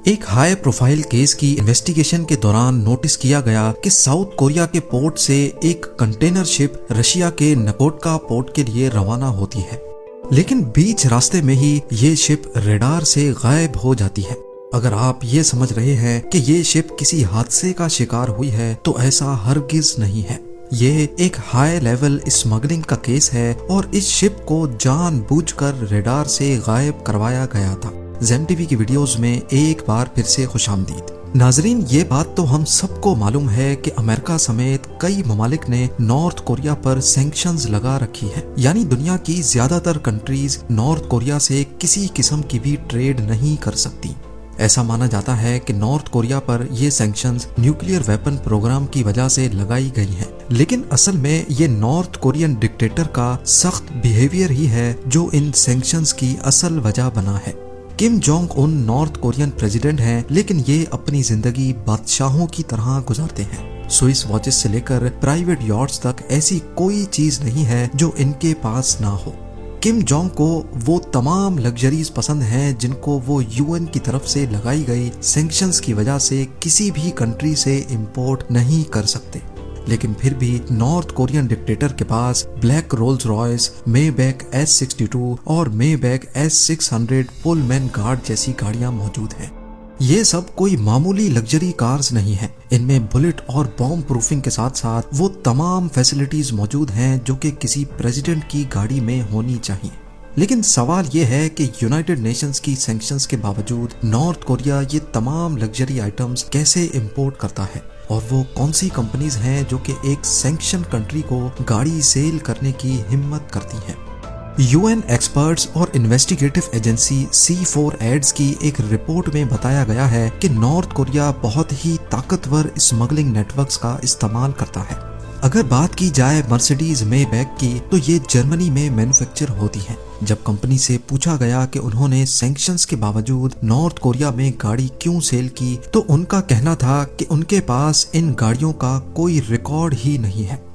एक high profile case की investigation के दौरान नोटिस किया गया कि साउथ कोरिया के पोर्ट से एक कंटेनर शिप रशिया के नकोटका पोर्ट के लिए रवाना होती है, लेकिन बीच रास्ते में ही ये शिप रडार से गायब हो जाती है। अगर आप ये समझ रहे हैं कि ये शिप किसी हादसे का शिकार हुई है, तो ऐसा हरगिज नहीं है। ये एक हाई लेवल स्मगलिंग का केस है और इस शिप को जानबूझकर रडार से गायब करवाया गया था। ज़ेम टीवी की वीडियोस में एक बार फिर से खुशामदीद। नाजरीन, ये बात तो हम सबको मालूम है कि अमेरिका समेत कई ममालिक ने नॉर्थ कोरिया पर सैंक्शंस लगा रखी है, यानी दुनिया की ज्यादातर कंट्रीज नॉर्थ कोरिया से किसी किस्म की भी ट्रेड नहीं कर सकती। ऐसा माना जाता है कि नॉर्थ कोरिया पर ये सैंक्शंस न्यूक्लियर वेपन प्रोग्राम की वजह से लगाई गई हैं, लेकिन असल में ये नॉर्थ कोरियन डिक्टेटर का सख्त बिहेवियर ही है जो इन सैंक्शंस की असल वजह बना है। Kim Jong Un north Korean president हैं, लेकिन ये अपनी जिंदगी बादशाहों की तरह गुजारते हैं। स्विस वॉचेस से लेकर प्राइवेट यॉट्स तक ऐसी कोई चीज नहीं है जो इनके पास ना हो। किम जोंग को वो तमाम लग्जरीज पसंद हैं जिनको वो यूएन की तरफ से लगाई गई सैंक्शंस की वजह से किसी भी कंट्री से इंपोर्ट नहीं कर सकते, लेकिन फिर भी नॉर्थ कोरियन डिक्टेटर के पास black Rolls Royce, Maybach S62 और मेबैक S600 पुलमैन गार्ड जैसी गाड़ियां मौजूद हैं। ये सब कोई मामूली लग्जरी कार्स नहीं है। इनमें बुलेट और बॉम्ब प्रूफिंग के साथ साथ वो तमाम फैसिलिटीज मौजूद हैं जो कि किसी प्रेसिडेंट की गाड़ी में होनी चाहिए। लेकिन सवाल ये है कि यूनाइटेड नेशंस की सैंक्शंस के बावजूद नॉर्थ कोरिया ये तमाम लग्जरी आइटम्स कैसे इंपोर्ट करता है, और वो कौन सी कंपनीज हैं जो कि एक सैंक्शन कंट्री को गाड़ी सेल करने की हिम्मत करती हैं। यूएन एक्सपर्ट्स और इन्वेस्टिगेटिव एजेंसी C4ADS की एक रिपोर्ट में बताया गया है कि नॉर्थ कोरिया बहुत ही ताकतवर स्मगलिंग नेटवर्क्स का इस्तेमाल करता है। अगर बात की जाए मर्सिडीज मेबैक की, तो ये जर्मनी में मैन्युफैक्चर होती है। जब कंपनी से पूछा गया कि उन्होंने सैंक्शंस के बावजूद नॉर्थ कोरिया में गाड़ी क्यों सेल की, तो उनका कहना था कि उनके पास इन गाड़ियों का कोई रिकॉर्ड ही नहीं है।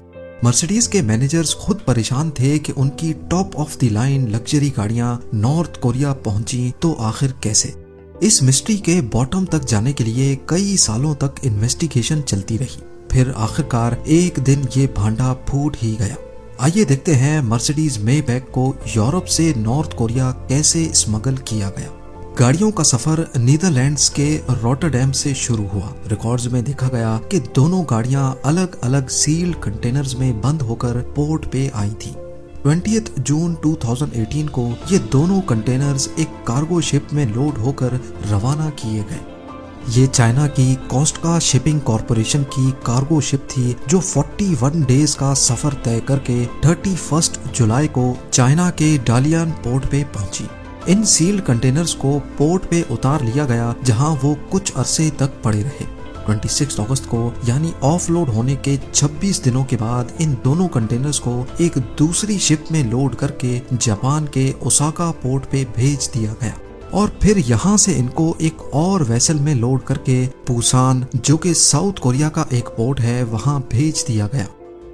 मर्सिडीज के मैनेजर्स खुद परेशान थे कि उनकी top of the line luxury गाड़ियां नॉर्थ कोरिया पहुंची तो आखिर कैसे। इस मिस्ट्री के बॉटम तक जाने के लिए कई सालों तक इन्वेस्टिगेशन चलती रही। फिर आखिरकार एक दिन ये भांडा फूट ही गया। आइए देखते हैं मर्सिडीज मेबैक को यूरोप से नॉर्थ कोरिया कैसे स्मगल किया गया। गाड़ियों का सफर नीदरलैंड्स के रॉटरडैम से शुरू हुआ। रिकॉर्ड्स में देखा गया कि दोनों गाड़ियां अलग अलग सील्ड कंटेनर्स में बंद होकर पोर्ट पे आई थी। 20 जून 2018 को ये दोनों कंटेनर्स एक कार्गो शिप में लोड होकर रवाना किए गए। ये चाइना की कोस्टका शिपिंग कॉरपोरेशन की कार्गो शिप थी जो 41 डेज का सफर तय करके 31 जुलाई को चाइना के डालियन पोर्ट पे पहुंची। इन सील्ड कंटेनर्स को पोर्ट पे उतार लिया गया, जहां वो कुछ अरसे तक पड़े रहे। 26 अगस्त को यानी ऑफलोड होने के 26 दिनों के बाद इन दोनों कंटेनर्स को एक दूसरी शिप में लोड करके जापान के ओसाका पोर्ट पे भेज दिया गया, और फिर यहाँ से इनको एक और वेसल में लोड करके पुसान, जो कि साउथ कोरिया का एक पोर्ट है, वहां भेज दिया गया।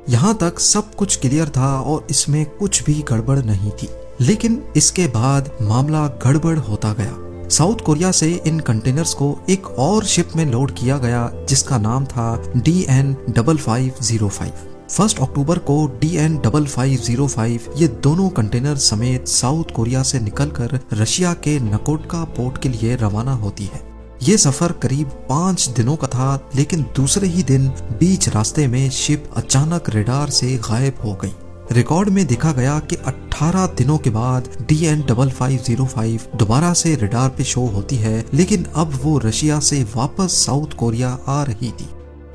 यहाँ तक सब कुछ क्लियर था और इसमें कुछ भी गड़बड़ नहीं थी, लेकिन इसके बाद मामला गड़बड़ होता गया। साउथ कोरिया से इन कंटेनर्स को एक और शिप में लोड किया गया जिसका नाम था DN5505। 1 अक्टूबर को DN5505 ये दोनों कंटेनर समेत साउथ कोरिया से निकलकर रशिया के नकोटका पोर्ट के लिए रवाना होती है। ये सफर करीब 5 दिनों का था, लेकिन दूसरे ही दिन बीच रास्ते में शिप अचानक रडार से गायब हो गई। रिकॉर्ड में देखा गया कि 18 दिनों के बाद DN5505 दोबारा से रडार पे शो होती है, लेकिन अब वो रशिया से वापस साउथ कोरिया आ रही थी।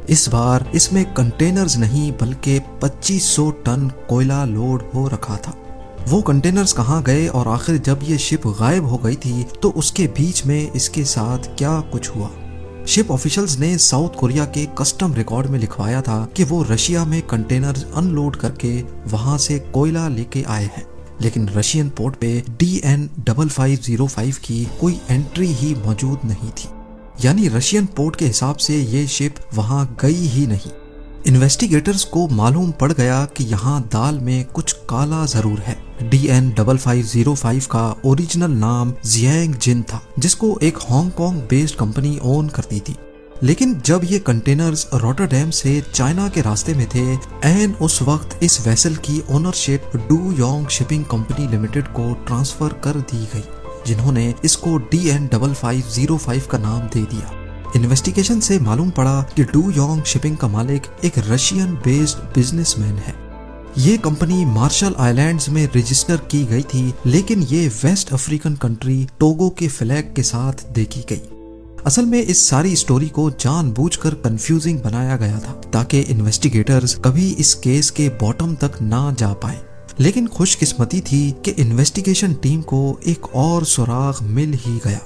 इस बार इसमें कंटेनर्स नहीं बल्कि 2500 टन कोयला लोड हो रखा था। वो कंटेनर्स कहाँ गए और आखिर जब ये शिप गायब हो गई थी तो उसके बीच में इसके साथ क्या कुछ हुआ। शिप ऑफिशियल्स ने साउथ कोरिया के कस्टम रिकॉर्ड में लिखवाया था कि वो रशिया में कंटेनर्स अनलोड करके वहां से कोयला लेके आए हैं, लेकिन रशियन पोर्ट पे DN5505 की कोई एंट्री ही मौजूद नहीं थी, यानी रशियन पोर्ट के हिसाब से ये शिप वहां गई ही नहीं। इन्वेस्टिगेटर्स को मालूम पड़ गया कि यहाँ दाल में कुछ काला जरूर है। DN5505 का ओरिजिनल नाम जियांग जिन था, जिसको एक हांगकांग बेस्ड कंपनी ओन करती थी। लेकिन जब ये कंटेनर्स रॉटरडैम से चाइना के रास्ते में थे, एन उस वक्त इस वेसल की ownership do Yong shipping company limited को ट्रांसफर कर दी गई, जिन्होंने इसको DN5505 का नाम दे दिया। इन्वेस्टिगेशन से मालूम पड़ा कि डू योंग शिपिंग का मालिक एक रशियन बेस्ड बिजनेसमैन है। ये कंपनी मार्शल आइलैंड्स में रजिस्टर की गई थी, लेकिन ये वेस्ट अफ्रीकन कंट्री टोगो के फ्लैग के साथ देखी गई। असल में इस सारी स्टोरी को जानबूझकर कंफ्यूजिंग बनाया गया था, ताकि इन्वेस्टिगेटर्स कभी इस केस के बॉटम तक ना जा पाए। लेकिन खुशकिस्मती थी कि इन्वेस्टिगेशन टीम को एक और सुराग मिल ही गया।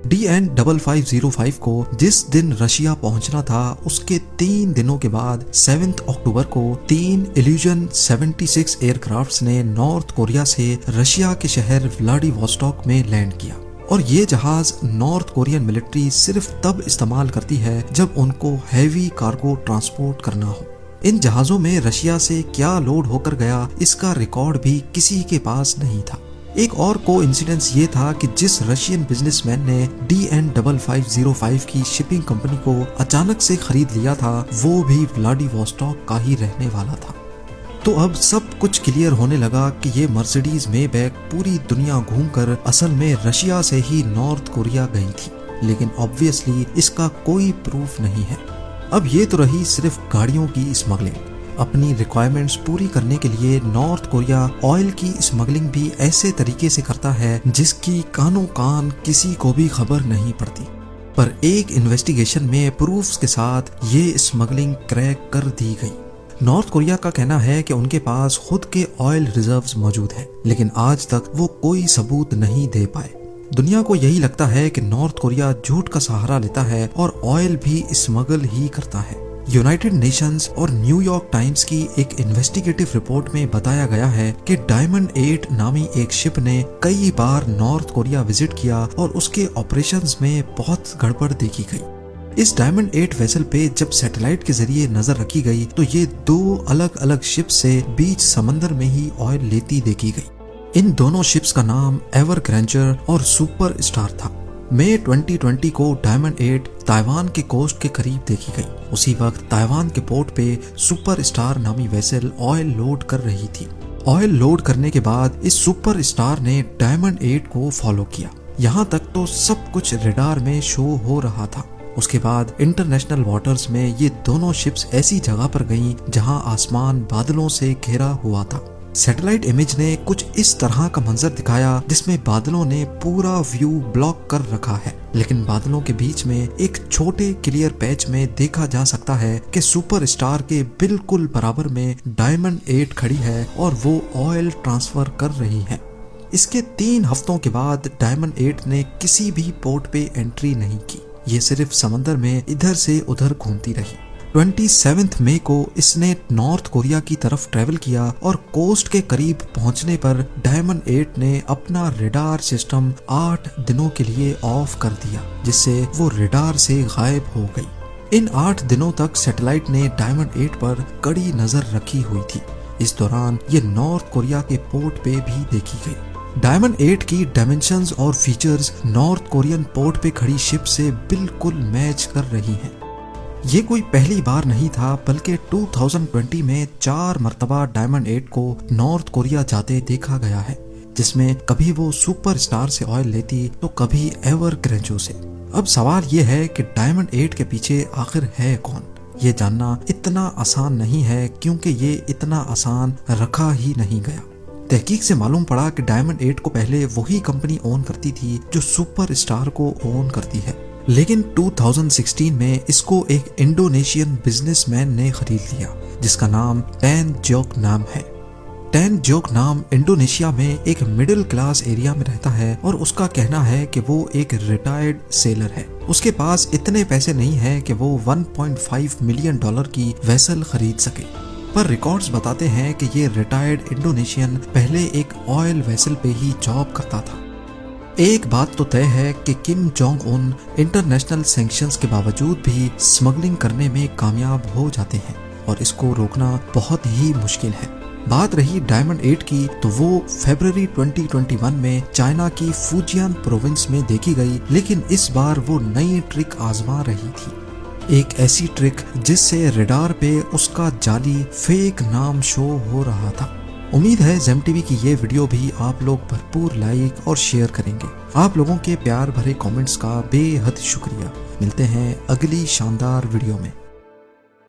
DN5505 को जिस दिन रशिया पहुंचना था, उसके 3 दिनों के बाद 7 अक्टूबर को 3 इल्यूजन 76 एयरक्राफ्ट्स ने नॉर्थ कोरिया से रशिया के शहर व्लादिवोस्टॉक में लैंड किया। और ये जहाज नॉर्थ कोरियन मिलिट्री सिर्फ तब इस्तेमाल करती है जब उनको हैवी कार्गो ट्रांसपोर्ट करना हो। इन जहाजों में रशिया से क्या लोड होकर गया, इसका रिकॉर्ड भी किसी के पास नहीं था। एक और कोइंसिडेंस ये था कि जिस रशियन बिजनेसमैन ने DN5505 की शिपिंग कंपनी को अचानक से खरीद लिया था, वो भी व्लादिवोस्टॉक का ही रहने वाला था। तो अब सब कुछ क्लियर होने लगा कि ये मर्सिडीज मेबैक पूरी दुनिया घूमकर असल में रशिया से ही नॉर्थ कोरिया गई थी, लेकिन ऑब्वियसली इसका कोई प्रूफ नहीं है। अब ये तो रही सिर्फ गाड़ियों की स्मगलिंग। अपनी रिक्वायरमेंट्स पूरी करने के लिए नॉर्थ कोरिया ऑयल की स्मगलिंग भी ऐसे तरीके से करता है जिसकी कानों कान किसी को भी खबर नहीं पड़ती। पर एक इन्वेस्टिगेशन में प्रूफ्स के साथ ये स्मगलिंग क्रैक कर दी गई। नॉर्थ कोरिया का कहना है कि उनके पास खुद के ऑयल रिजर्व्स मौजूद हैं, लेकिन आज तक वो कोई सबूत नहीं दे पाए। दुनिया को यही लगता है कि नॉर्थ कोरिया झूठ का सहारा लेता है और ऑयल भी स्मगल ही करता है। यूनाइटेड नेशंस और न्यूयॉर्क टाइम्स की एक इन्वेस्टिगेटिव रिपोर्ट में बताया गया है कि डायमंड 8 नामी एक शिप ने कई बार नॉर्थ कोरिया विजिट किया और उसके ऑपरेशंस में बहुत गड़बड़ देखी गई। इस डायमंड 8 वेसल पे जब सैटेलाइट के जरिए नजर रखी गई तो ये 2 अलग अलग शिप से बीच समंदर में ही ऑयल लेती देखी गई। इन दोनों शिप्स का नाम एवर ग्रैंचर और सुपर स्टार था। मई 2020 को डायमंड 8 ताइवान के कोस्ट के करीब देखी गई। उसी वक्त ताइवान के पोर्ट पे सुपर स्टार नामी वेसल ऑयल लोड कर रही थी। ऑयल लोड करने के बाद इस सुपर स्टार ने डायमंड 8 को फॉलो किया। यहाँ तक तो सब कुछ रडार में शो हो रहा था। उसके बाद इंटरनेशनल वाटर्स में ये दोनों शिप्स ऐसी जगह पर गईं जहां आसमान बादलों से घिरा हुआ था। सैटेलाइट इमेज ने कुछ इस तरह का मंजर दिखाया जिसमें बादलों ने पूरा व्यू ब्लॉक कर रखा है, लेकिन बादलों के बीच में एक छोटे क्लियर पैच में देखा जा सकता है कि सुपर स्टार के बिल्कुल बराबर में डायमंड 8 खड़ी है और वो ऑयल ट्रांसफर कर रही है। इसके 3 हफ्तों के बाद डायमंड 8 ने किसी भी पोर्ट पे एंट्री नहीं की। ये सिर्फ समंदर में इधर से उधर घूमती रही। 27 मई को इसने नॉर्थ कोरिया की तरफ ट्रेवल किया और कोस्ट के करीब पहुंचने पर डायमंड 8 ने अपना रडार सिस्टम 8 दिनों के लिए ऑफ कर दिया, जिससे वो रडार से गायब हो गई। इन 8 दिनों तक सैटेलाइट ने डायमंड 8 पर कड़ी नजर रखी हुई थी। इस दौरान ये नॉर्थ कोरिया के पोर्ट पे भी देखी गई। डायमंड 8 की डायमेंशंस और फीचर्स नॉर्थ कोरियन पोर्ट पे खड़ी शिप से बिल्कुल मैच कर रही हैं। ये कोई पहली बार नहीं था, बल्कि 2020 में 4 मर्तबा डायमंड 8 को नॉर्थ कोरिया जाते देखा गया है, जिसमें कभी वो सुपर स्टार से ऑयल लेती तो कभी एवर ग्रैंचो से। अब सवाल ये है कि डायमंड 8 के पीछे आखिर है कौन? ये जानना इतना आसान नहीं है, क्योंकि ये इतना आसान रखा ही नहीं गया। तहकीक से मालूम पड़ा कि डायमंड 8 को पहले वही कंपनी ओन करती थी जो सुपर स्टार को ओन करती है, लेकिन 2016 में इसको एक इंडोनेशियन बिजनेसमैन ने खरीद लिया जिसका नाम टैन जोक नाम है। टैन जोक नाम इंडोनेशिया में एक मिडिल क्लास एरिया में रहता है और उसका कहना है कि वो एक रिटायर्ड सेलर है। उसके पास इतने पैसे नहीं है कि वो $1.5 मिलियन की वेसल खरीद सके, पर रिकॉर्ड्स बताते हैं कि ये रिटायर्ड इंडोनेशियन पहले एक ऑयल वेसल पे ही जॉब करता था। एक बात तो तय है कि Kim Jong Un international sanctions के बावजूद भी स्मगलिंग करने में कामयाब हो जाते हैं, और इसको रोकना बहुत ही मुश्किल है। बात रही डायमंड 8 की, तो वो फरवरी 2021 में चाइना की फुजियान प्रोविंस में देखी गई, लेकिन इस बार वो नई ट्रिक आजमा रही थी। एक ऐसी ट्रिक जिससे रडार पे उसका जाली फेक नाम शो हो रहा था। उम्मीद है जेम टीवी की ये वीडियो भी आप लोग भरपूर लाइक और शेयर करेंगे। आप लोगों के प्यार भरे कमेंट्स का बेहद शुक्रिया। मिलते हैं अगली शानदार वीडियो में।